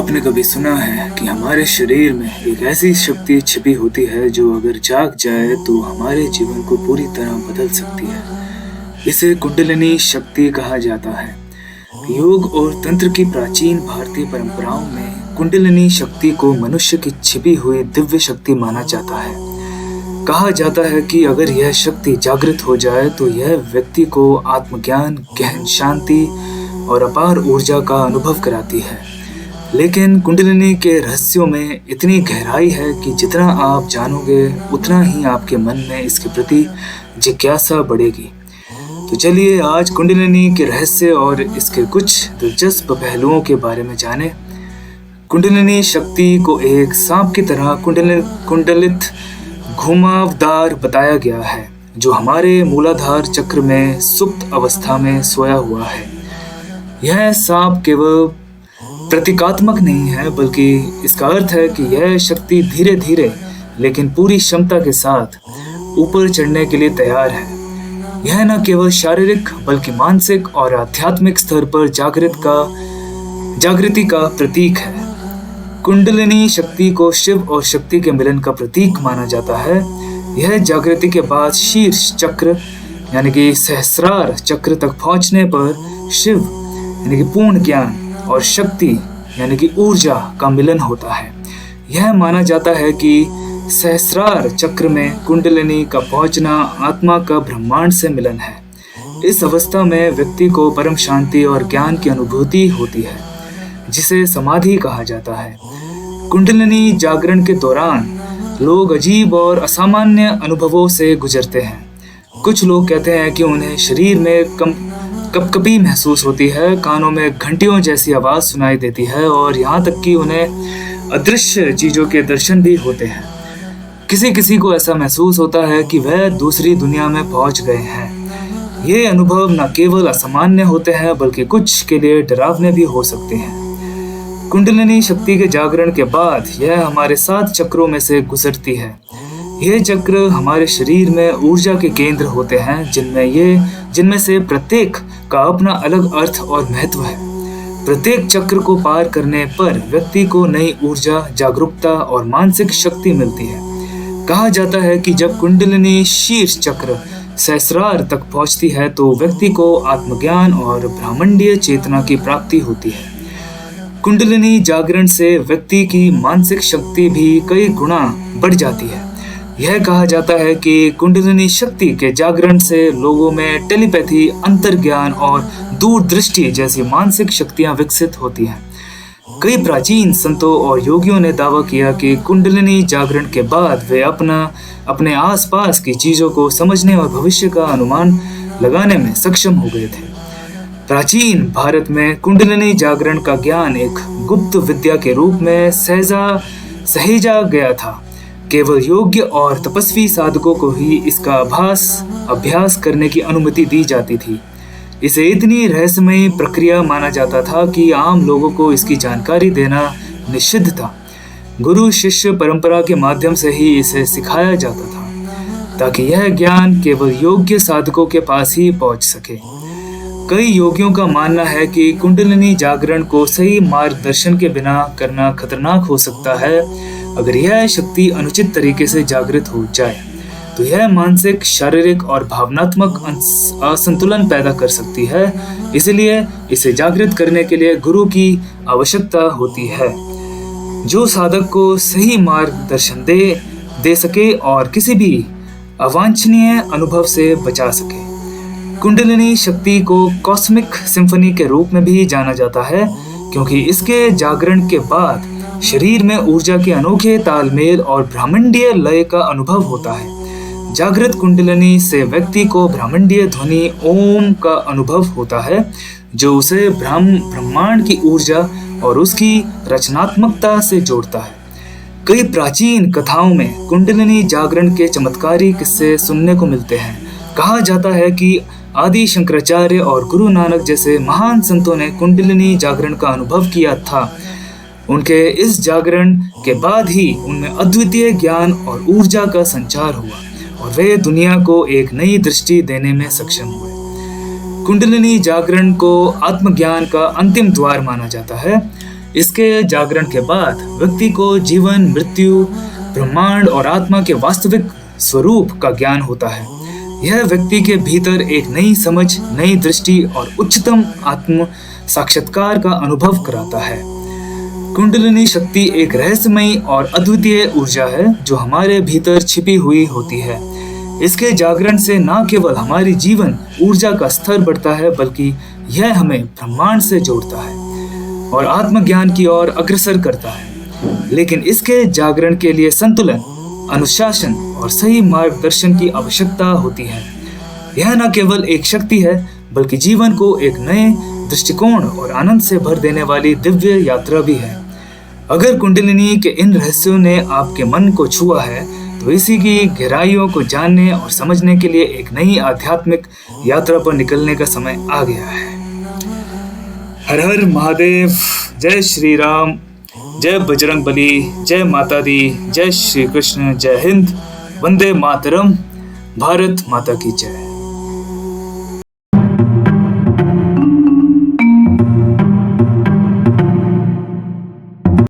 आपने कभी सुना है कि हमारे शरीर में एक ऐसी शक्ति छिपी होती है जो अगर जाग जाए तो हमारे जीवन को पूरी तरह बदल सकती है। इसे कुंडलिनी शक्ति कहा जाता है। योग और तंत्र की प्राचीन भारतीय परंपराओं में कुंडलिनी शक्ति को मनुष्य की छिपी हुई दिव्य शक्ति माना जाता है। कहा जाता है कि अगर यह शक्ति जागृत हो जाए तो यह व्यक्ति को आत्मज्ञान, गहन शांति और अपार ऊर्जा का अनुभव कराती है। लेकिन कुंडलिनी के रहस्यों में इतनी गहराई है कि जितना आप जानोगे उतना ही आपके मन में इसके प्रति जिज्ञासा बढ़ेगी। तो चलिए आज कुंडलिनी के रहस्य और इसके कुछ दिलचस्प पहलुओं के बारे में जानें। कुंडलिनी शक्ति को एक सांप की तरह कुंडलित घुमावदार बताया गया है, जो हमारे मूलाधार चक्र में सुप्त अवस्था में सोया हुआ है। यह सांप केवल प्रतीकात्मक नहीं है, बल्कि इसका अर्थ है कि यह शक्ति धीरे धीरे लेकिन पूरी क्षमता के साथ ऊपर चढ़ने के लिए तैयार है। यह न केवल शारीरिक बल्कि मानसिक और आध्यात्मिक स्तर पर जागृति का प्रतीक है। कुंडलिनी शक्ति को शिव और शक्ति के मिलन का प्रतीक माना जाता है। यह जागृति के बाद शीर्ष चक्र यानी कि सहस्रार चक्र तक पहुंचने पर शिव यानी कि पूर्ण ज्ञान और शक्ति यानी कि ऊर्जा का मिलन होता है। यह माना जाता है कि सहस्रार चक्र में कुंडलिनी का पहुंचना आत्मा का ब्रह्मांड से मिलन है। इस अवस्था में व्यक्ति को परम शांति और ज्ञान की अनुभूति होती है, जिसे समाधि कहा जाता है। कुंडलिनी जागरण के दौरान लोग अजीब और असामान्य अनुभवों से गुजरते हैं। कुछ लोग कहते हैं कि उन्हें शरीर में कपकपी महसूस होती है, कानों में घंटियों जैसी आवाज सुनाई देती है और यहाँ तक कि उन्हें अदृश्य चीजों के दर्शन भी होते हैं। किसी किसी को ऐसा महसूस होता है कि वह दूसरी दुनिया में पहुंच गए हैं। ये अनुभव न केवल असामान्य होते हैं बल्कि कुछ के लिए डरावने भी हो सकते हैं। कुंडलिनी शक्ति के जागरण के बाद यह हमारे 7 चक्रों में से गुजरती है। ये चक्र हमारे शरीर में ऊर्जा के केंद्र होते हैं, जिनमें से प्रत्येक का अपना अलग अर्थ और महत्व है। प्रत्येक चक्र को पार करने पर व्यक्ति को नई ऊर्जा, जागरूकता और मानसिक शक्ति मिलती है। कहा जाता है कि जब कुंडलिनी शीर्ष चक्र सहस्रार तक पहुंचती है तो व्यक्ति को आत्मज्ञान और ब्रह्मांडीय चेतना की प्राप्ति होती है। कुंडलिनी जागरण से व्यक्ति की मानसिक शक्ति भी कई गुना बढ़ जाती है। यह कहा जाता है कि कुंडलिनी शक्ति के जागरण से लोगों में टेलीपैथी, अंतर्ज्ञान और दूरदृष्टि जैसी मानसिक शक्तियां विकसित होती हैं। कई प्राचीन संतों और योगियों ने दावा किया कि कुंडलिनी जागरण के बाद वे अपने आसपास की चीजों को समझने और भविष्य का अनुमान लगाने में सक्षम हो गए थे। प्राचीन भारत में कुंडलिनी जागरण का ज्ञान एक गुप्त विद्या के रूप में सहेजा गया था। केवल योग्य और तपस्वी साधकों को ही इसका अभ्यास करने की अनुमति दी जाती थी। इसे इतनी रहस्यमयी प्रक्रिया माना जाता था कि आम लोगों को इसकी जानकारी देना निषिद्ध था। गुरु शिष्य परंपरा के माध्यम से ही इसे सिखाया जाता था, ताकि यह ज्ञान केवल योग्य साधकों के पास ही पहुंच सके। कई योगियों का मानना है कि कुंडलिनी जागरण को सही मार्गदर्शन के बिना करना खतरनाक हो सकता है। अगर यह शक्ति अनुचित तरीके से जागृत हो जाए तो यह मानसिक, शारीरिक और भावनात्मक असंतुलन पैदा कर सकती है। इसलिए इसे जागृत करने के लिए गुरु की आवश्यकता होती है, जो साधक को सही मार्गदर्शन दे सके और किसी भी अवांछनीय अनुभव से बचा सके। कुंडलिनी शक्ति को कॉस्मिक सिम्फनी के रूप में भी जाना जाता है, क्योंकि इसके जागरण के बाद शरीर में ऊर्जा के अनोखे तालमेल और ब्रह्मांडीय लय का अनुभव होता है। जागृत कुंडलिनी से व्यक्ति को ब्रह्मांडीय ध्वनि ओम का अनुभव होता है, जो उसे ब्रह्मांड की ऊर्जा और उसकी रचनात्मकता से जोड़ता है। कई प्राचीन कथाओं में कुंडलिनी जागरण के चमत्कारी किस्से सुनने को मिलते हैं। कहा जाता है कि आदि शंकराचार्य और गुरु नानक जैसे महान संतों ने कुंडलिनी जागरण का अनुभव किया था। उनके इस जागरण के बाद ही उनमें अद्वितीय ज्ञान और ऊर्जा का संचार हुआ और वे दुनिया को एक नई दृष्टि देने में सक्षम हुए। कुंडलिनी जागरण को आत्मज्ञान का अंतिम द्वार माना जाता है। इसके जागरण के बाद व्यक्ति को जीवन, मृत्यु, ब्रह्मांड और आत्मा के वास्तविक स्वरूप का ज्ञान होता है। यह व्यक्ति के भीतर एक नई समझ, नई दृष्टि और उच्चतम आत्म साक्षात्कार का अनुभव कराता है। कुंडलिनी शक्ति एक रहस्यमयी और अद्वितीय ऊर्जा है जो हमारे भीतर छिपी हुई होती है। इसके जागरण से न केवल हमारी जीवन ऊर्जा का स्तर बढ़ता है, बल्कि यह हमें ब्रह्मांड से जोड़ता है और आत्मज्ञान की ओर अग्रसर करता है। लेकिन इसके जागरण के लिए संतुलन, अनुशासन और सही मार्गदर्शन की आवश्यकता होती है। यह न केवल एक शक्ति है, बल्कि जीवन को एक नए दृष्टिकोण और आनंद से भर देने वाली दिव्य यात्रा भी है। अगर कुंडलिनी के इन रहस्यों ने आपके मन को छुआ है, तो इसी की गहराइयों को जानने और समझने के लिए एक नई आध्यात्मिक यात्रा पर निकलने का समय आ गया है। हर हर महादेव। जय श्री राम, जय बजरंग बली, जय माता दी, जय श्री कृष्ण, जय हिंद, वंदे मातरम, भारत माता की जय।